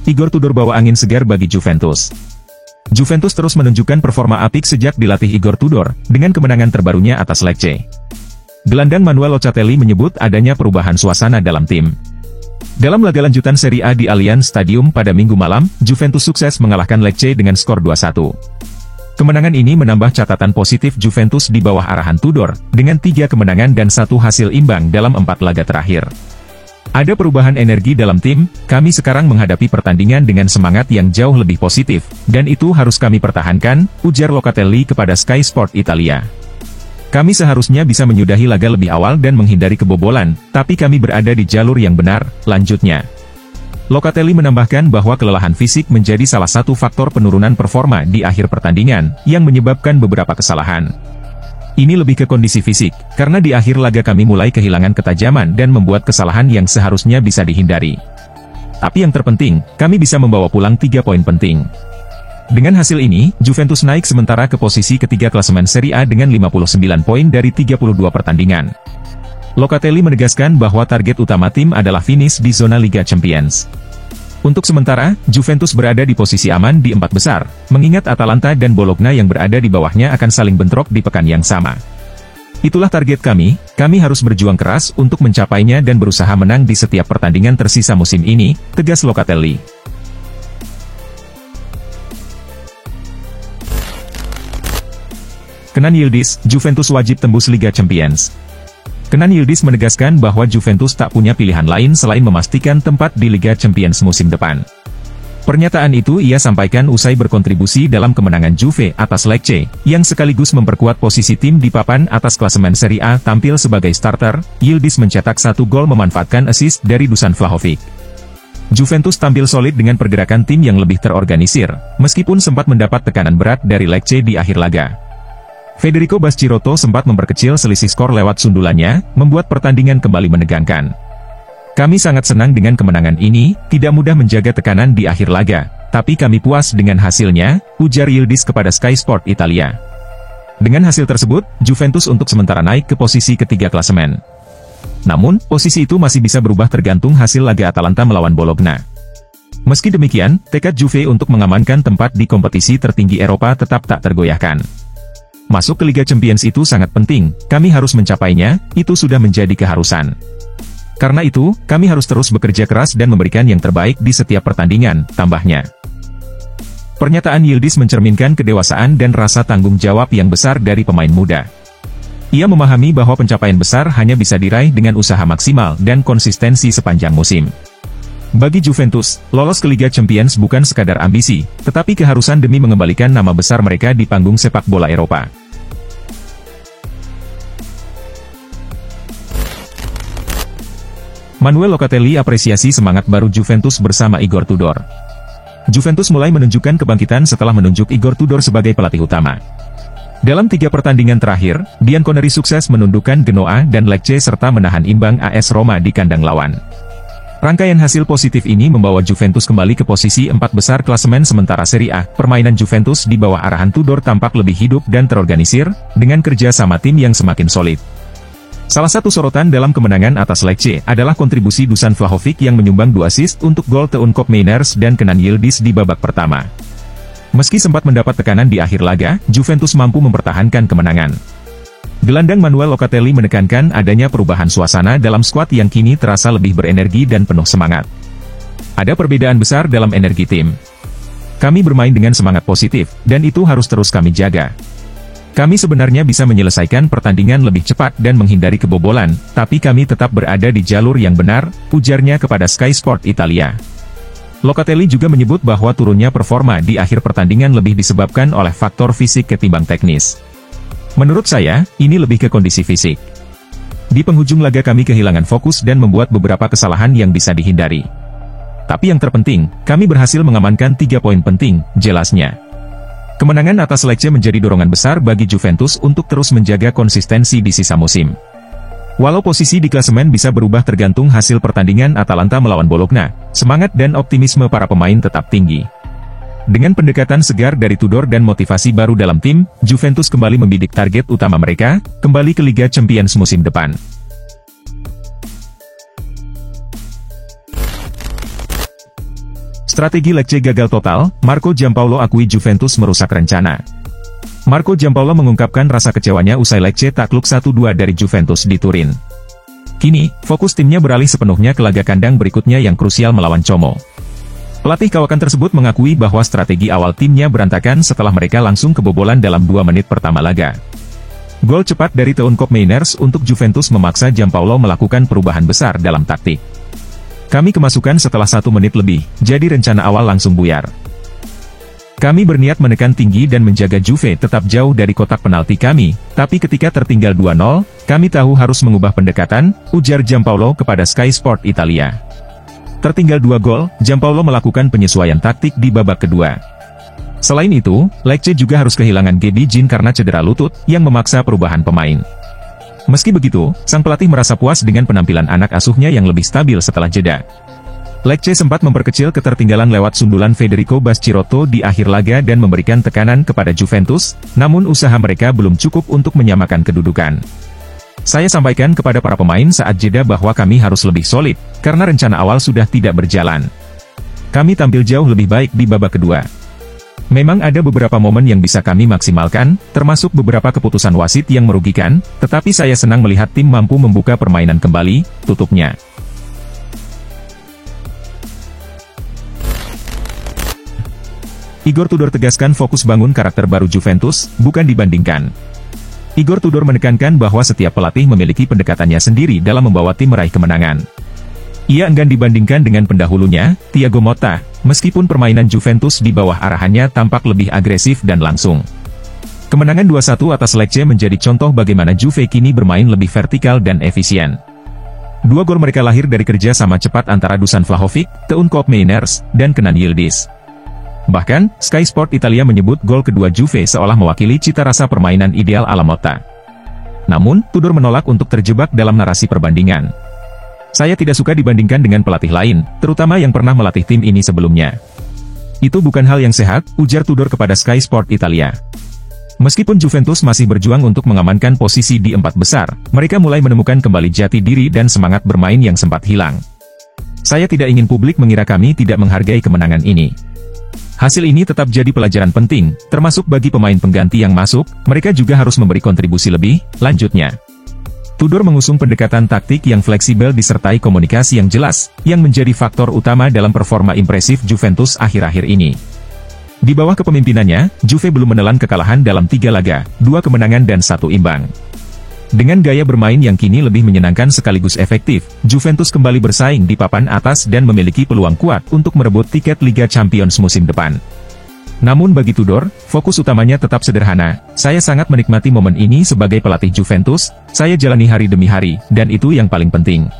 Igor Tudor bawa angin segar bagi Juventus. Juventus terus menunjukkan performa apik sejak dilatih Igor Tudor, dengan kemenangan terbarunya atas Lecce. Gelandang Manuel Locatelli menyebut adanya perubahan suasana dalam tim. Dalam laga lanjutan Serie A di Allianz Stadium pada Minggu malam, Juventus sukses mengalahkan Lecce dengan skor 2-1. Kemenangan ini menambah catatan positif Juventus di bawah arahan Tudor, dengan 3 kemenangan dan 1 hasil imbang dalam 4 laga terakhir. Ada perubahan energi dalam tim, kami sekarang menghadapi pertandingan dengan semangat yang jauh lebih positif, dan itu harus kami pertahankan, ujar Locatelli kepada Sky Sport Italia. Kami seharusnya bisa menyudahi laga lebih awal dan menghindari kebobolan, tapi kami berada di jalur yang benar, lanjutnya. Locatelli menambahkan bahwa kelelahan fisik menjadi salah satu faktor penurunan performa di akhir pertandingan, yang menyebabkan beberapa kesalahan. Ini lebih ke kondisi fisik, karena di akhir laga kami mulai kehilangan ketajaman dan membuat kesalahan yang seharusnya bisa dihindari. Tapi yang terpenting, kami bisa membawa pulang 3 poin penting. Dengan hasil ini, Juventus naik sementara ke posisi ketiga klasemen Serie A dengan 59 poin dari 32 pertandingan. Locatelli menegaskan bahwa target utama tim adalah finish di zona Liga Champions. Untuk sementara, Juventus berada di posisi aman di 4 besar, mengingat Atalanta dan Bologna yang berada di bawahnya akan saling bentrok di pekan yang sama. Itulah target kami harus berjuang keras untuk mencapainya dan berusaha menang di setiap pertandingan tersisa musim ini, tegas Locatelli. Kenan Yildiz, Juventus wajib tembus Liga Champions. Kenan Yildiz menegaskan bahwa Juventus tak punya pilihan lain selain memastikan tempat di Liga Champions musim depan. Pernyataan itu ia sampaikan usai berkontribusi dalam kemenangan Juve atas Lecce, yang sekaligus memperkuat posisi tim di papan atas klasemen Serie A. Tampil sebagai starter, Yildiz mencetak 1 gol memanfaatkan assist dari Dusan Vlahovic. Juventus tampil solid dengan pergerakan tim yang lebih terorganisir, meskipun sempat mendapat tekanan berat dari Lecce di akhir laga. Federico Baschirotto sempat memperkecil selisih skor lewat sundulannya, membuat pertandingan kembali menegangkan. Kami sangat senang dengan kemenangan ini, tidak mudah menjaga tekanan di akhir laga, tapi kami puas dengan hasilnya, ujar Yildiz kepada Sky Sport Italia. Dengan hasil tersebut, Juventus untuk sementara naik ke posisi ketiga klasemen. Namun, posisi itu masih bisa berubah tergantung hasil laga Atalanta melawan Bologna. Meski demikian, tekad Juve untuk mengamankan tempat di kompetisi tertinggi Eropa tetap tak tergoyahkan. Masuk ke Liga Champions itu sangat penting, kami harus mencapainya, itu sudah menjadi keharusan. Karena itu, kami harus terus bekerja keras dan memberikan yang terbaik di setiap pertandingan, tambahnya. Pernyataan Yildiz mencerminkan kedewasaan dan rasa tanggung jawab yang besar dari pemain muda. Ia memahami bahwa pencapaian besar hanya bisa diraih dengan usaha maksimal dan konsistensi sepanjang musim. Bagi Juventus, lolos ke Liga Champions bukan sekadar ambisi, tetapi keharusan demi mengembalikan nama besar mereka di panggung sepak bola Eropa. Manuel Locatelli apresiasi semangat baru Juventus bersama Igor Tudor. Juventus mulai menunjukkan kebangkitan setelah menunjuk Igor Tudor sebagai pelatih utama. Dalam 3 pertandingan terakhir, Bianconeri sukses menundukkan Genoa dan Lecce serta menahan imbang AS Roma di kandang lawan. Rangkaian hasil positif ini membawa Juventus kembali ke posisi 4 besar klasemen sementara Serie A. Permainan Juventus di bawah arahan Tudor tampak lebih hidup dan terorganisir, dengan kerja sama tim yang semakin solid. Salah satu sorotan dalam kemenangan atas Lecce adalah kontribusi Dusan Vlahovic yang menyumbang 2 assist untuk gol Teunkop Mainers dan Kenan Yildiz di babak pertama. Meski sempat mendapat tekanan di akhir laga, Juventus mampu mempertahankan kemenangan. Gelandang Manuel Locatelli menekankan adanya perubahan suasana dalam skuad yang kini terasa lebih berenergi dan penuh semangat. Ada perbedaan besar dalam energi tim. Kami bermain dengan semangat positif, dan itu harus terus kami jaga. Kami sebenarnya bisa menyelesaikan pertandingan lebih cepat dan menghindari kebobolan, tapi kami tetap berada di jalur yang benar, ujarnya kepada Sky Sport Italia. Locatelli juga menyebut bahwa turunnya performa di akhir pertandingan lebih disebabkan oleh faktor fisik ketimbang teknis. Menurut saya, ini lebih ke kondisi fisik. Di penghujung laga kami kehilangan fokus dan membuat beberapa kesalahan yang bisa dihindari. Tapi yang terpenting, kami berhasil mengamankan 3 poin penting, jelasnya. Kemenangan atas Lecce menjadi dorongan besar bagi Juventus untuk terus menjaga konsistensi di sisa musim. Walau posisi di klasemen bisa berubah tergantung hasil pertandingan Atalanta melawan Bologna, semangat dan optimisme para pemain tetap tinggi. Dengan pendekatan segar dari Tudor dan motivasi baru dalam tim, Juventus kembali membidik target utama mereka, kembali ke Liga Champions musim depan. Strategi Lecce gagal total, Marco Giampaolo akui Juventus merusak rencana. Marco Giampaolo mengungkapkan rasa kecewanya usai Lecce takluk 1-2 dari Juventus di Turin. Kini, fokus timnya beralih sepenuhnya ke laga kandang berikutnya yang krusial melawan Como. Pelatih kawakan tersebut mengakui bahwa strategi awal timnya berantakan setelah mereka langsung kebobolan dalam 2 menit pertama laga. Gol cepat dari Teun Koopmeiners untuk Juventus memaksa Giampaolo melakukan perubahan besar dalam taktik. Kami kemasukan setelah 1 menit lebih, jadi rencana awal langsung buyar. Kami berniat menekan tinggi dan menjaga Juve tetap jauh dari kotak penalti kami, tapi ketika tertinggal 2-0, kami tahu harus mengubah pendekatan, ujar Giampaolo kepada Sky Sport Italia. Tertinggal 2 gol, Giampaolo melakukan penyesuaian taktik di babak kedua. Selain itu, Lecce juga harus kehilangan Gaby Jean karena cedera lutut, yang memaksa perubahan pemain. Meski begitu, sang pelatih merasa puas dengan penampilan anak asuhnya yang lebih stabil setelah jeda. Lecce sempat memperkecil ketertinggalan lewat sundulan Federico Baschirotto di akhir laga dan memberikan tekanan kepada Juventus, namun usaha mereka belum cukup untuk menyamakan kedudukan. Saya sampaikan kepada para pemain saat jeda bahwa kami harus lebih solid, karena rencana awal sudah tidak berjalan. Kami tampil jauh lebih baik di babak kedua. Memang ada beberapa momen yang bisa kami maksimalkan, termasuk beberapa keputusan wasit yang merugikan, tetapi saya senang melihat tim mampu membuka permainan kembali, tutupnya. Igor Tudor tegaskan fokus bangun karakter baru Juventus, bukan dibandingkan. Igor Tudor menekankan bahwa setiap pelatih memiliki pendekatannya sendiri dalam membawa tim meraih kemenangan. Ia enggan dibandingkan dengan pendahulunya, Thiago Motta, meskipun permainan Juventus di bawah arahannya tampak lebih agresif dan langsung. Kemenangan 2-1 atas Lecce menjadi contoh bagaimana Juve kini bermain lebih vertikal dan efisien. 2 gol mereka lahir dari kerja sama cepat antara Dusan Vlahovic, Teun Koopmeiners, dan Kenan Yildiz. Bahkan, Sky Sport Italia menyebut gol kedua Juve seolah mewakili cita rasa permainan ideal ala Motta. Namun, Tudor menolak untuk terjebak dalam narasi perbandingan. Saya tidak suka dibandingkan dengan pelatih lain, terutama yang pernah melatih tim ini sebelumnya. Itu bukan hal yang sehat, ujar Tudor kepada Sky Sport Italia. Meskipun Juventus masih berjuang untuk mengamankan posisi di 4 besar, mereka mulai menemukan kembali jati diri dan semangat bermain yang sempat hilang. Saya tidak ingin publik mengira kami tidak menghargai kemenangan ini. Hasil ini tetap jadi pelajaran penting, termasuk bagi pemain pengganti yang masuk, mereka juga harus memberi kontribusi lebih, lanjutnya. Tudor mengusung pendekatan taktik yang fleksibel disertai komunikasi yang jelas, yang menjadi faktor utama dalam performa impresif Juventus akhir-akhir ini. Di bawah kepemimpinannya, Juve belum menelan kekalahan dalam 3 laga, 2 kemenangan dan 1 imbang. Dengan gaya bermain yang kini lebih menyenangkan sekaligus efektif, Juventus kembali bersaing di papan atas dan memiliki peluang kuat untuk merebut tiket Liga Champions musim depan. Namun bagi Tudor, fokus utamanya tetap sederhana. Saya sangat menikmati momen ini sebagai pelatih Juventus, saya jalani hari demi hari, dan itu yang paling penting.